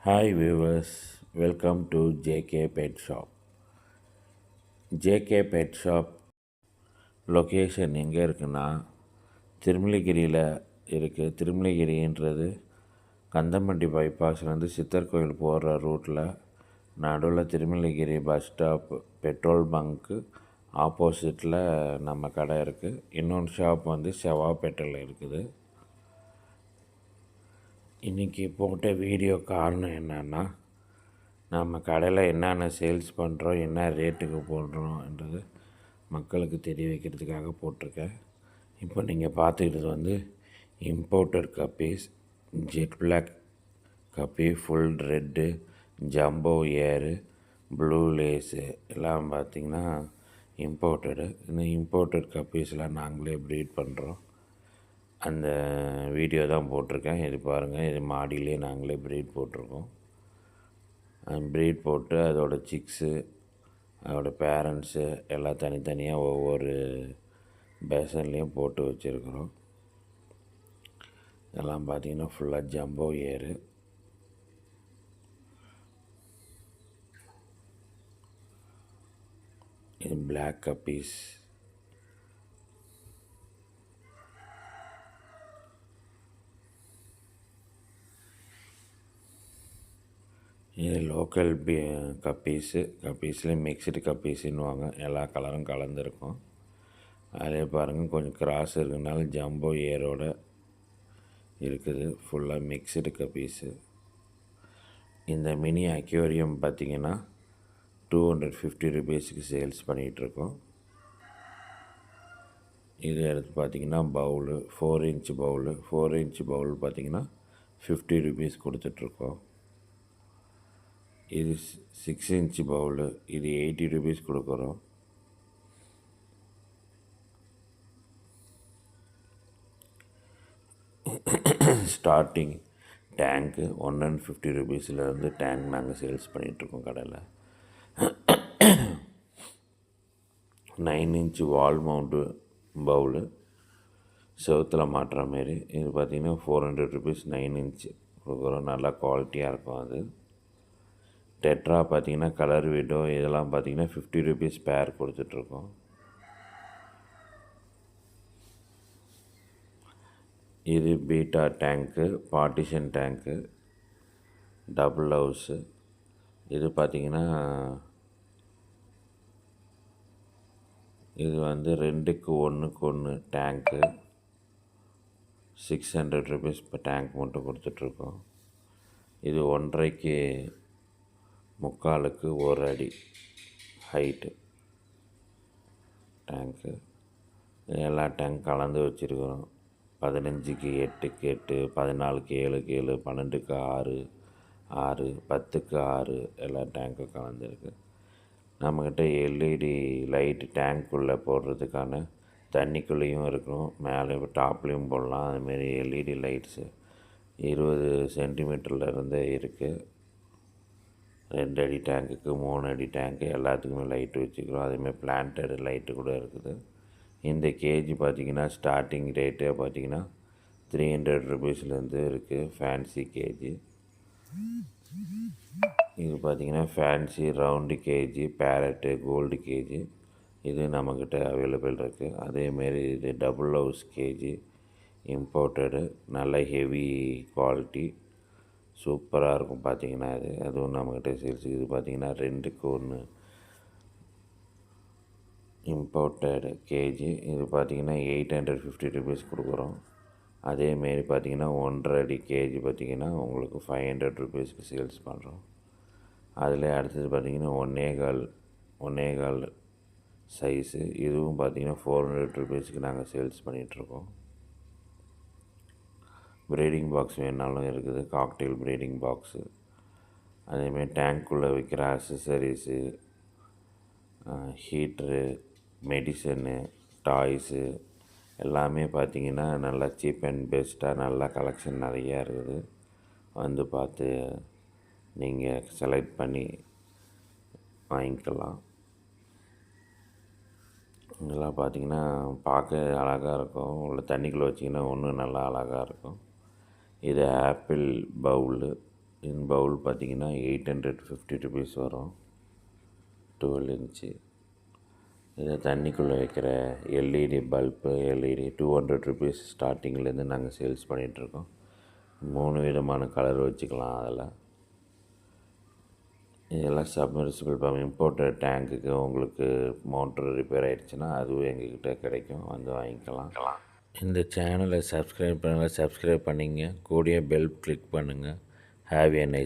Hi viewers, welcome to JK Pet Shop. JK Pet Shop location எங்கே இருக்குன்னா திருமலைகிரியில் இருக்குது. திருமலைகிரின்றது கந்தம்பட்டி பைபாஸ்லேருந்து சித்தர் கோயில் போகிற ரூட்டில் நடுவில் Thirumalaigiri bus stop petrol bunk ஆப்போசிட்டில் நம்ம கடை இருக்குது. இன்னொன்று ஷாப் வந்து செவ்வாப்பேட்டையில் இருக்குது. இன்றைக்கி போட்ட வீடியோ காரணம் என்னென்னா, நம்ம கடையில் என்னென்ன சேல்ஸ் பண்ணுறோம், என்ன ரேட்டுக்கு போடுறோன்றது மக்களுக்கு தெரிய வைக்கிறதுக்காக போட்டிருக்கேன். இப்போ நீங்கள் பார்த்துக்கிட்டது வந்து இம்போர்ட்டட் கப்பீஸ், ஜெட் பிளாக் கப்பி, ஃபுல் ரெட்டு, ஜம்போ ஏரு, ப்ளூ லேஸு எல்லாம் பார்த்திங்கன்னா இம்போர்ட்டடு. இந்த இம்போர்ட்டட் கப்பீஸ்லாம் நாங்களே ப்ரீட் பண்ணுறோம். அந்த வீடியோ தான் போட்டிருக்கேன். இது பாருங்கள், இது மாடியிலே நாங்களே ப்ரீட் போட்டிருக்கோம். ப்ரீட் போட்டு அதோடய சிக்ஸு, அதோடய பேரண்ட்ஸு எல்லாம் தனித்தனியாக ஒவ்வொரு பேசன்லேயும் போட்டு வச்சுருக்குறோம். இதெல்லாம் பார்த்திங்கன்னா ஃபுல்லாக ஜம்போ ஏரு. இது பிளாக் கப்பீஸ். இது லோக்கல் கப்பீஸில் மிக்சடு கப்பீஸுன்னுவாங்க. எல்லா கலரும் கலந்துருக்கும். அதே பாருங்கள், கொஞ்சம் கிராஸ் இருக்குனால ஜம்போ ஏரோட இருக்குது. ஃபுல்லாக மிக்சடு கப்பீஸு. இந்த மினி அக்வேரியம் பார்த்திங்கன்னா 250 ருபீஸுக்கு சேல்ஸ் பண்ணிகிட்ருக்கோம். இது எடுத்து பார்த்திங்கன்னா bowl 4 inch bowl. 4 inch bowl பார்த்திங்கன்னா 50 ருபீஸ் கொடுத்துட்ருக்கோம். இது 6 இன்ச் பவுலு, இது 80 ருபீஸ் கொடுக்குறோம். ஸ்டார்டிங் டேங்க்கு 150 ருபீஸ்லேருந்து டேங்க் நாங்கள் சேல்ஸ் பண்ணிகிட்ருக்கோம் கடையில். 9 இன்ச் வால் மவுண்ட்டு பவுலு, செவுத்தில் மாட்டுற மாரி. இது பார்த்திங்கன்னா 400 ருபீஸ் 9 இன்ச்சு கொடுக்குறோம். நல்லா குவாலிட்டியாக இருக்கும். அது டெட்ரா பார்த்திங்கன்னா கலர் வீடோ இதெல்லாம் பார்த்திங்கன்னா 50 ருபீஸ் பேர் கொடுத்துட்ருக்கோம். இது பீட்டா டேங்க்கு, பார்ட்டிஷன் டேங்க்கு, டபுள் ஹவுஸு. இது பார்த்திங்கன்னா இது வந்து 2க்கு 1க்கு 1 டேங்க்கு. 600 ருபீஸ் இப்போ டேங்க் மட்டும் கொடுத்துட்ருக்கோம். இது 1.5க்கு 3/4க்கு 1 அடி ஹைட்டு டேங்க்கு. எல்லா டேங்க் கலந்து வச்சுருக்கிறோம். 15க்கு 8க்கு 8, 14க்கு 7க்கு 7, 12க்கு 6, 6, 10க்கு 6 எல்லா டேங்க்கும் கலந்துருக்கு. நம்மக்கிட்ட எல்இடி லைட்டு டேங்க்குள்ளே போடுறதுக்கான தண்ணிக்குள்ளேயும் இருக்கும், மேலே டாப்லேயும் போடலாம். அதுமாரி எல்இடி லைட்ஸு 20 சென்டிமீட்டர்லேருந்தே இருக்குது. 2 அடி டேங்க்குக்கு, 3 அடி டேங்க்கு எல்லாத்துக்குமே லைட்டு வச்சுக்கிறோம். அதேமாதிரி பிளான்டட் லைட்டு கூட இருக்குது. இந்த கேஜி பார்த்திங்கன்னா ஸ்டார்டிங் ரேட்டே பார்த்திங்கன்னா 300 ருபீஸ்லேருந்து இருக்குது. Fancy cage. இது பார்த்திங்கன்னா fancy round cage, parrot, gold cage இது நம்மக்கிட்ட அவைலபிள் இருக்குது. அதேமாரி இது டபுள் ஹவுஸ் கேஜி இம்போர்ட்டடு, நல்ல ஹெவி குவாலிட்டி, சூப்பராக இருக்கும். பார்த்திங்கன்னா அதுவும் நம்மக்கிட்ட சேல்ஸ். இது பார்த்திங்கன்னா 2க்கு 1 இம்போர்ட்டடு கேஜி. இது பார்த்திங்கன்னா 850 ருபீஸ் கொடுக்குறோம். அதேமாரி பார்த்திங்கன்னா 1.5 அடி கேஜி பார்த்திங்கன்னா உங்களுக்கு 500 ருபீஸ்க்கு சேல்ஸ் பண்ணுறோம். அதில் அடுத்தது பார்த்திங்கன்னா 1.25 சைஸு. இதுவும் பார்த்திங்கன்னா 400 ருபீஸ்க்கு நாங்கள் சேல்ஸ் பண்ணிகிட்ருக்கோம். ப்ரீடிங் பாக்ஸ் வேணாலும் இருக்குது, காக்டெயில் ப்ரீடிங் பாக்ஸு. அதேமாதிரி டேங்க்குள்ளே வைக்கிற அக்சசரிஸு, ஹீட்ரு, மெடிசனு, டாய்ஸு எல்லாமே பார்த்திங்கன்னா நல்லா சீப் அண்ட் பெஸ்ட்டாக நல்லா கலெக்ஷன் நிறையா இருக்குது. வந்து பார்த்து நீங்கள் செலக்ட் பண்ணி வாங்கிக்கலாம். இதெல்லாம் பார்த்திங்கன்னா பார்க்க அழகாக இருக்கும். உள்ள தண்ணிக்குள்ளே வச்சிங்கன்னா இன்னும் நல்லா அழகாக இருக்கும். இது ஆப்பிள் பவுலு, இந்த பவுல் பார்த்திங்கன்னா 850 ருபீஸ் வரும். 12 இன்ச்சு. இதை தண்ணிக்குள்ளே வைக்கிற எல்இடி பல்பு, எல்இடி 200 ருபீஸ் ஸ்டார்டிங்லேருந்து நாங்கள் சேல்ஸ் பண்ணிகிட்ருக்கோம். 3 விதமான கலர் வச்சுக்கலாம் அதில். இதெல்லாம் சப்மர்சிபிள் பம்ப். இம்போர்ட்டட் டேங்க்குக்கு உங்களுக்கு மோட்ரு ரிப்பேர் ஆகிடுச்சுன்னா அதுவும் எங்ககிட்ட கிடைக்கும், வந்து வாங்கிக்கலாம். இந்த சேனலை சப்ஸ்கிரைப் பண்ணிங்க, கூடிய பெல் கிளிக் பண்ணுங்கள். Have a nice